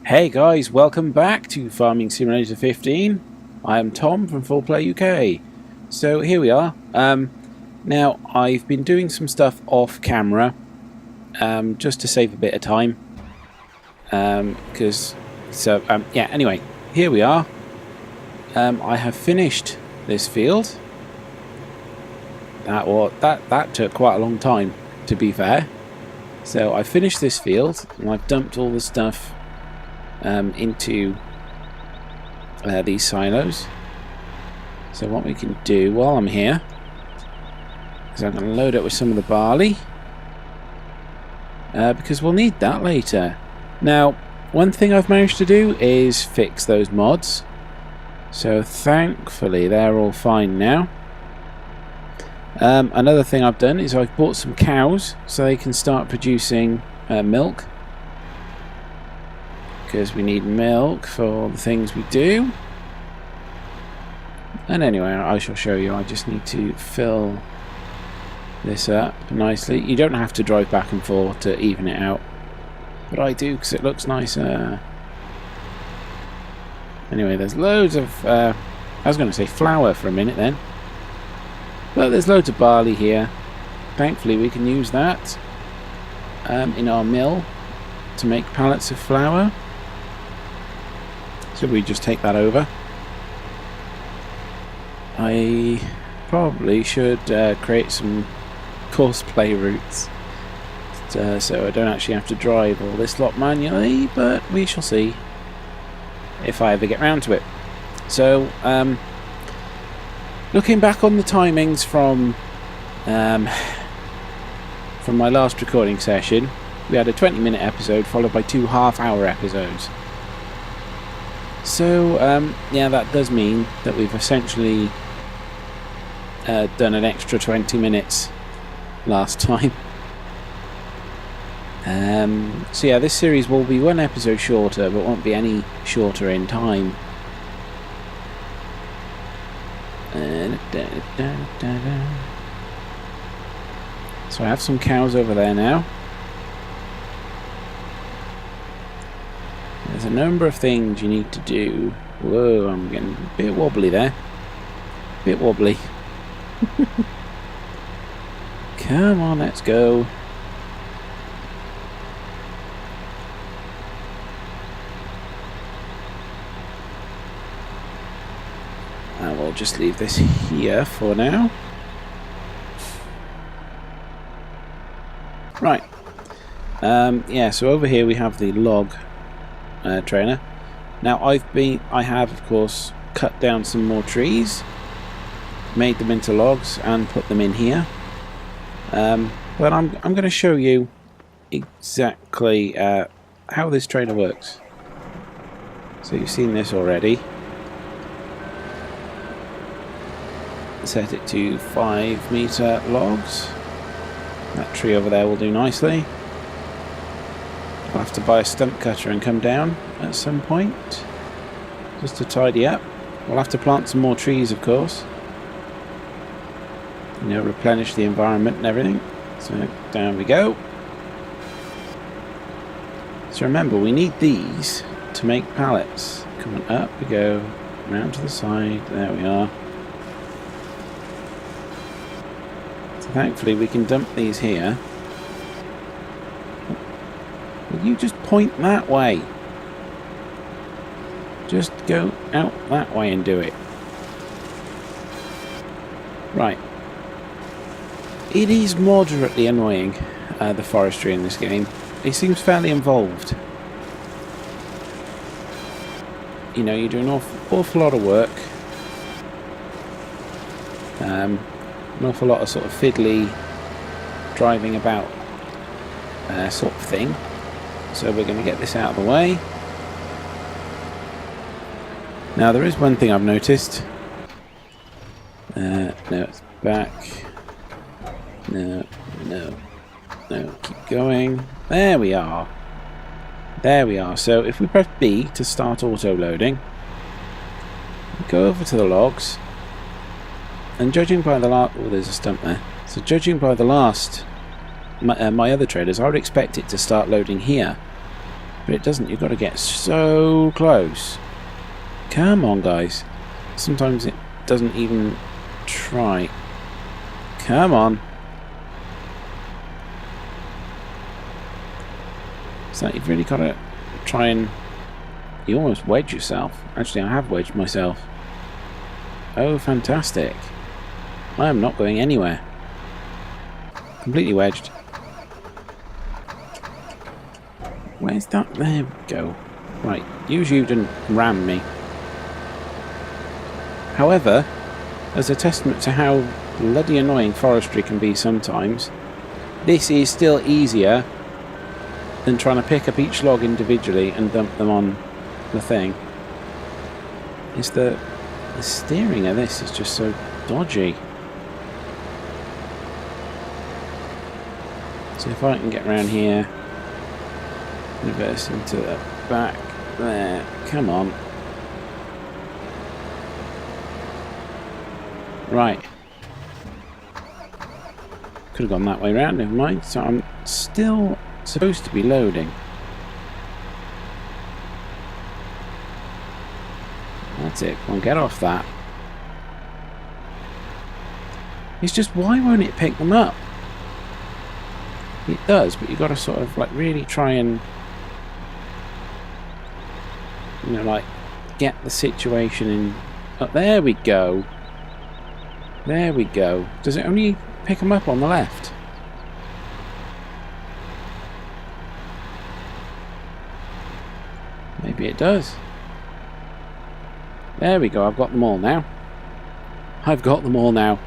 Hey guys, welcome back to Farming Simulator 15. I am Tom from Full Play UK. So here we are. Now I've been doing some stuff off camera, just to save a bit of time. Anyway, here we are. I have finished this field. That took quite a long time, to be fair. So I finished this field and I've dumped all the stuff into these silos. So what we can do while I'm here is I'm going to load up with some of the barley, because we'll need that later. Now, one thing I've managed to do is fix those mods, so thankfully they're all fine now. Another thing I've done is I've bought some cows so they can start producing milk, because we need milk for the things we do. And anyway, I shall show you. I just need to fill this up nicely. You don't have to drive back and forth to even it out, but I do because it looks nicer. Anyway, there's loads of I was going to say flour for a minute then, but there's loads of barley here. Thankfully we can use that in our mill to make pallets of flour. So we just take that over. I probably should create some cosplay routes, so I don't actually have to drive all this lot manually, but we shall see if I ever get round to it. So looking back on the timings from my last recording session, we had a 20-minute episode followed by 2 half-hour episodes. So yeah, that does mean that we've essentially done an extra 20 minutes last time. So yeah, this series will be 1 episode shorter, but won't be any shorter in time. So I have some cows over there now. There's a number of things you need to do. Whoa, I'm getting a bit wobbly there. Bit wobbly. Come on, let's go. I will just leave this here for now. Right. Yeah, so over here we have the log trainer. Now I have of course cut down some more trees, made them into logs and put them in here, but I'm going to show you exactly how this trainer works. So you've seen this already. Set it to 5-meter logs. That tree over there will do nicely. I'll have to buy a stump cutter and come down at some point just to tidy up. We'll have to plant some more trees, of course. You know, replenish the environment and everything. So down we go. So remember, we need these to make pallets. Coming up we go, round to the side. There we are. So thankfully we can dump these here. You just point that way. Just go out that way and do it. Right. It is moderately annoying, the forestry in this game. It seems fairly involved. You know, you do an awful lot of work. An awful lot of sort of fiddly driving about sort of thing. So we're going to get this out of the way. Now there is one thing I've noticed. No, it's back. No, keep going. There we are. There we are. So if we press B to start auto-loading, go over to the logs, and judging by the last... Oh, there's a stump there. So judging by the last my other traders, I would expect it to start loading here. But it doesn't. You've got to get so close. Come on, guys. Sometimes it doesn't even try. Come on. So you've really got to try and... You almost wedge yourself. Actually, I have wedged myself. Oh, fantastic. I am not going anywhere. Completely wedged. Where's that? There we go. Right, usually you didn't ram me. However, as a testament to how bloody annoying forestry can be sometimes, this is still easier than trying to pick up each log individually and dump them on the thing. It's the steering of this is just so dodgy. So if I can get around here, reverse into the back there, come on. Right. Could have gone that way round, never mind. So I'm still supposed to be loading. That's it. Come on, get off that. It's just, why won't it pick them up? It does, but you've got to sort of like really try and, you know, like get the situation in. Oh, there we go. There we go. Does it only pick them up on the left? Maybe it does. There we go. I've got them all now. I've got them all now.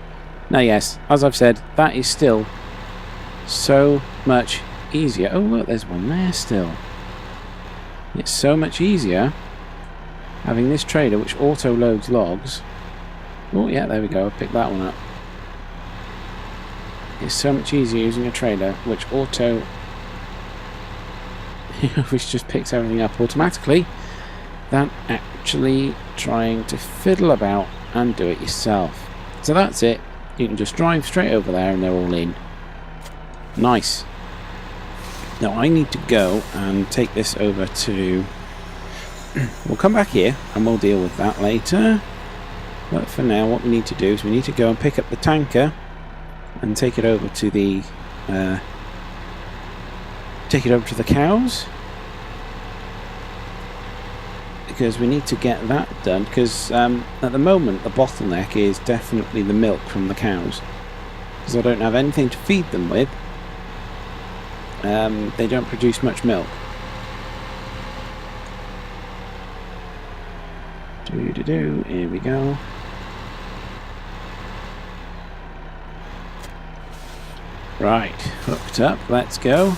Now, yes, as I've said, that is still so much easier. Oh, look, there's one there still. It's so much easier having this trailer which auto loads logs. Oh, yeah, there we go. I picked that one up. It's so much easier using a trailer which which just picks everything up automatically than actually trying to fiddle about and do it yourself. So that's it. You can just drive straight over there and they're all in. Nice. Now I need to go and take this over to... We'll come back here and we'll deal with that later. But for now what we need to do is we need to go and pick up the tanker and take it over to the cows, because we need to get that done, because at the moment the bottleneck is definitely the milk from the cows, because I don't have anything to feed them with. They don't produce much milk. Here we go. Right, hooked up, let's go.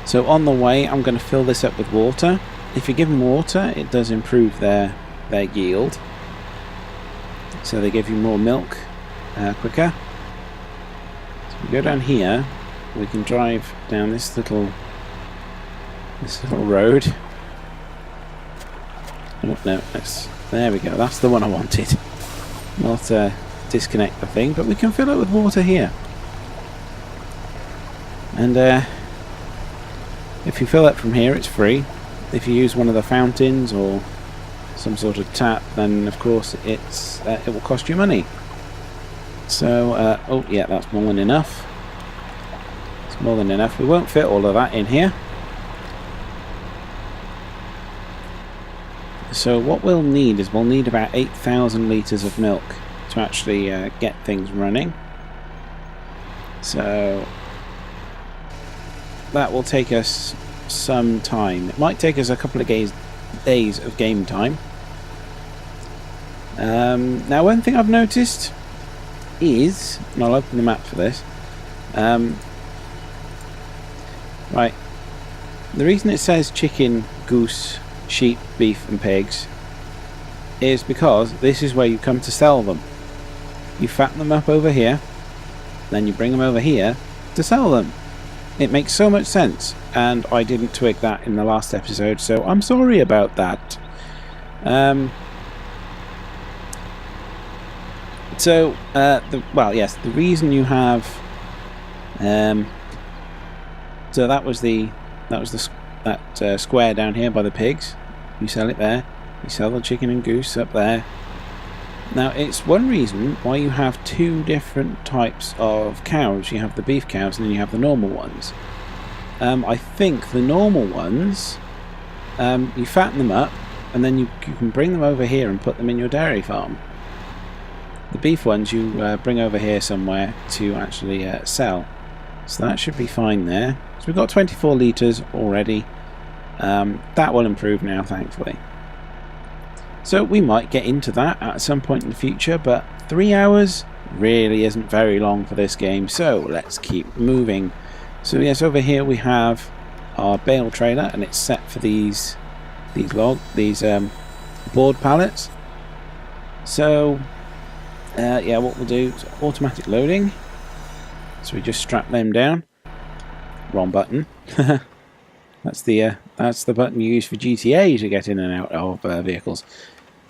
So on the way I'm going to fill this up with water. If you give them water, it does improve their yield. So they give you more milk quicker. So we go down here, we can drive down this little road. Oh no, there we go, that's the one I wanted. Not disconnect the thing, but we can fill it with water here. And if you fill it from here, it's free. If you use one of the fountains or some sort of tap, then of course it will cost you money. So, oh yeah, that's more than enough. It's more than enough. We won't fit all of that in here. So what we'll need is we'll need about 8,000 litres of milk to actually get things running. So that will take us some time. It might take us a couple of days of game time. Now one thing I've noticed is, and I'll open the map for this, right, the reason it says chicken, goose, sheep, beef and pigs is because this is where you come to sell them. You fatten them up over here, then you bring them over here to sell them. It makes so much sense, and I didn't twig that in the last episode, so I'm sorry about that. Well, yes, the reason you have So that was the square down here by the pigs. You sell it there. You sell the chicken and goose up there. Now it's one reason why you have two different types of cows. You have the beef cows and then you have the normal ones. I think the normal ones, you fatten them up and then you can bring them over here and put them in your dairy farm. The beef ones you bring over here somewhere to actually sell. So that should be fine there. So we've got 24 litres already. That will improve now, thankfully. So we might get into that at some point in the future, but 3 hours really isn't very long for this game, so let's keep moving. So yes, over here we have our bale trailer, and it's set for these board pallets. So yeah, what we'll do is automatic loading. So we just strap them down. Wrong button. That's the button you use for GTA to get in and out of vehicles.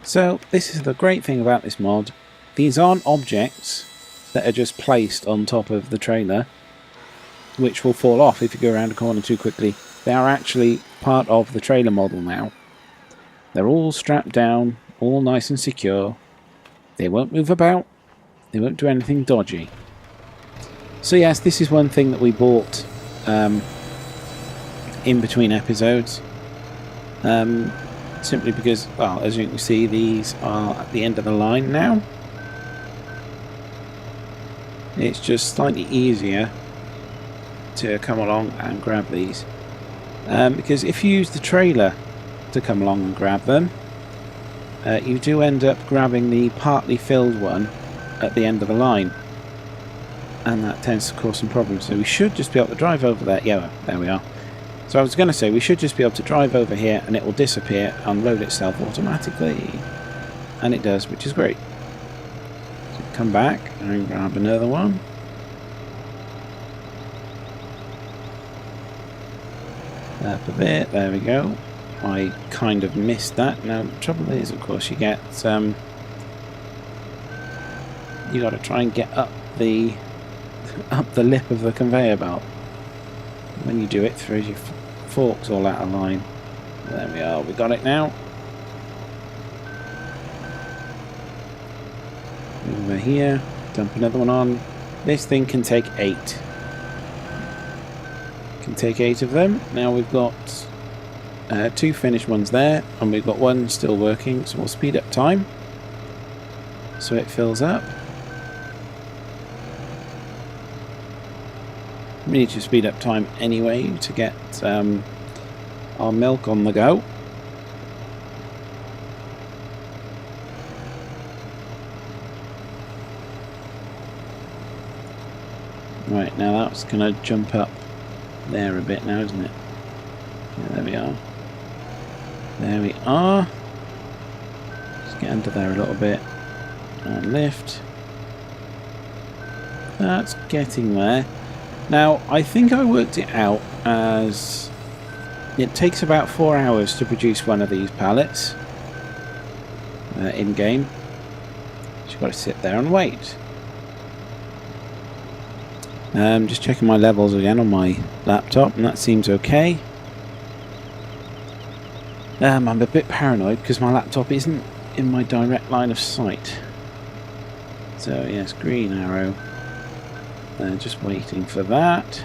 So this is the great thing about this mod. These aren't objects that are just placed on top of the trailer, which will fall off if you go around a corner too quickly. They are actually part of the trailer model now. They're all strapped down, all nice and secure. They won't move about. They won't do anything dodgy. So yes, this is one thing that we bought in between episodes. Simply because, well, as you can see, these are at the end of the line now. It's just slightly easier to come along and grab these. Because if you use the trailer to come along and grab them, you do end up grabbing the partly filled one at the end of the line. And that tends to cause some problems. So we should just be able to drive over there. Yeah, there we are. So I was going to say we should just be able to drive over here and it will disappear and load itself automatically. And it does, which is great. So come back and grab another one. Up a bit, there we go. I kind of missed that. Now the trouble is, of course, you get you got to try and get up the lip of the conveyor belt. When you do it, throws your forks all out of line. There we are, we got it now. Over here, dump another one on. This thing can take 8. Can take 8 of them. Now we've got 2 finished ones there, and we've got 1 still working, so we'll speed up time so it fills up. We need to speed up time anyway to get our milk on the go. Right, now that's going to jump up there a bit now, isn't it? Yeah, there we are. There we are. Let's get under there a little bit and lift. That's getting there. Now, I think I worked it out as it takes about 4 hours to produce one of these pallets in-game. So you've got to sit there and wait. Just checking my levels again on my laptop, and that seems okay. I'm a bit paranoid because my laptop isn't in my direct line of sight. So yes, green arrow. Just waiting for that.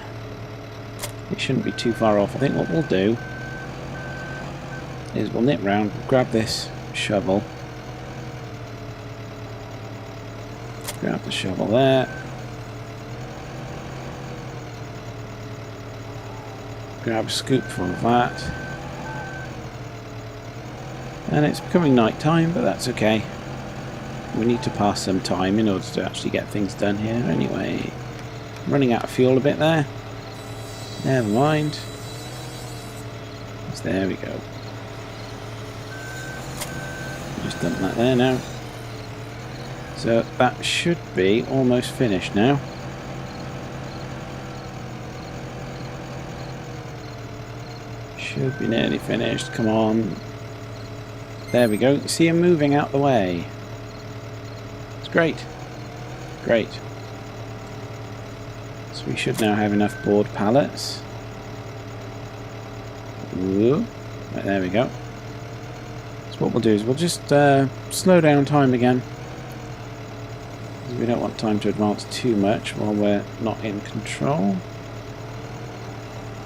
It shouldn't be too far off. I think what we'll do is we'll nip round, grab this shovel. Grab the shovel there. Grab a scoopful of that. And it's becoming night time, but that's okay. We need to pass some time in order to actually get things done here anyway. Running out of fuel a bit there. Never mind. So there we go. Just dump that there now. So that should be almost finished now. Should be nearly finished. Come on. There we go. See him moving out the way. It's great. Great. So we should now have enough board pallets. Ooh. Right, there we go. So what we'll do is we'll just slow down time again. We don't want time to advance too much while we're not in control.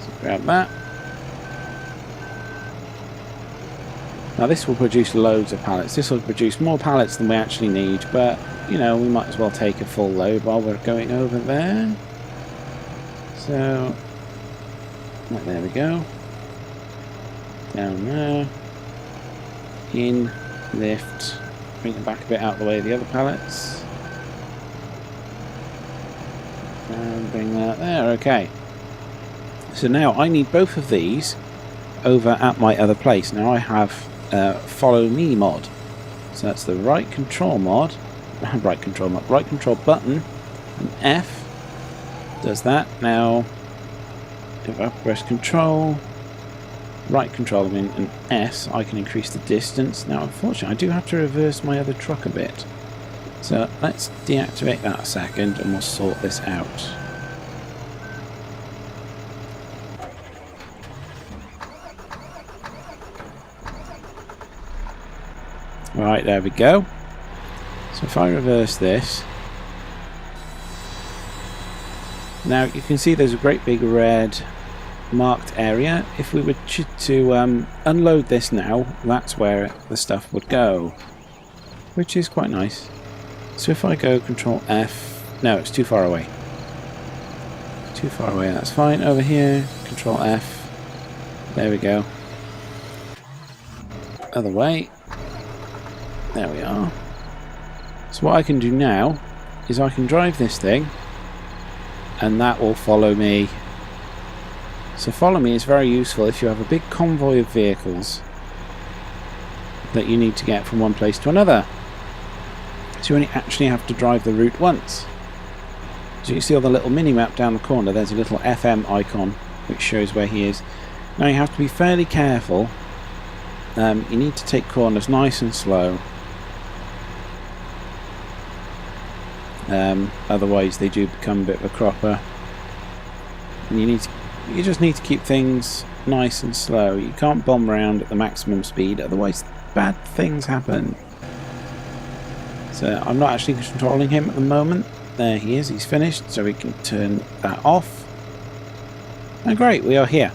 So grab that. Now this will produce loads of pallets. This will produce more pallets than we actually need, but you know, we might as well take a full load while we're going over there. So, right, there we go. Down there. In, lift, bring them back a bit out of the way of the other pallets. And bring that there, okay. So now I need both of these over at my other place. Now I have follow me mod. So that's the right control button, and F does that. Now if I press control, right control and S, I can increase the distance. Now unfortunately I do have to reverse my other truck a bit. So let's deactivate that a second and we'll sort this out. Right, there we go. So if I reverse this, now you can see there's a great big red marked area. If we were to unload this now, that's where the stuff would go, which is quite nice. So if I go control F, no, it's too far away. Too far away, that's fine. Over here, control F, there we go. Other way. There we are. So what I can do now is I can drive this thing and that will follow me. So follow me is very useful if you have a big convoy of vehicles that you need to get from one place to another. So you only actually have to drive the route once. So you see on the little mini map down the corner there's a little FM icon which shows where he is. Now you have to be fairly careful. You need to take corners nice and slow. Otherwise they do become a bit of a cropper. And you just need to keep things nice and slow. You can't bomb around at the maximum speed, otherwise bad things happen. So I'm not actually controlling him at the moment. There he is, he's finished, so we can turn that off. And great, we are here.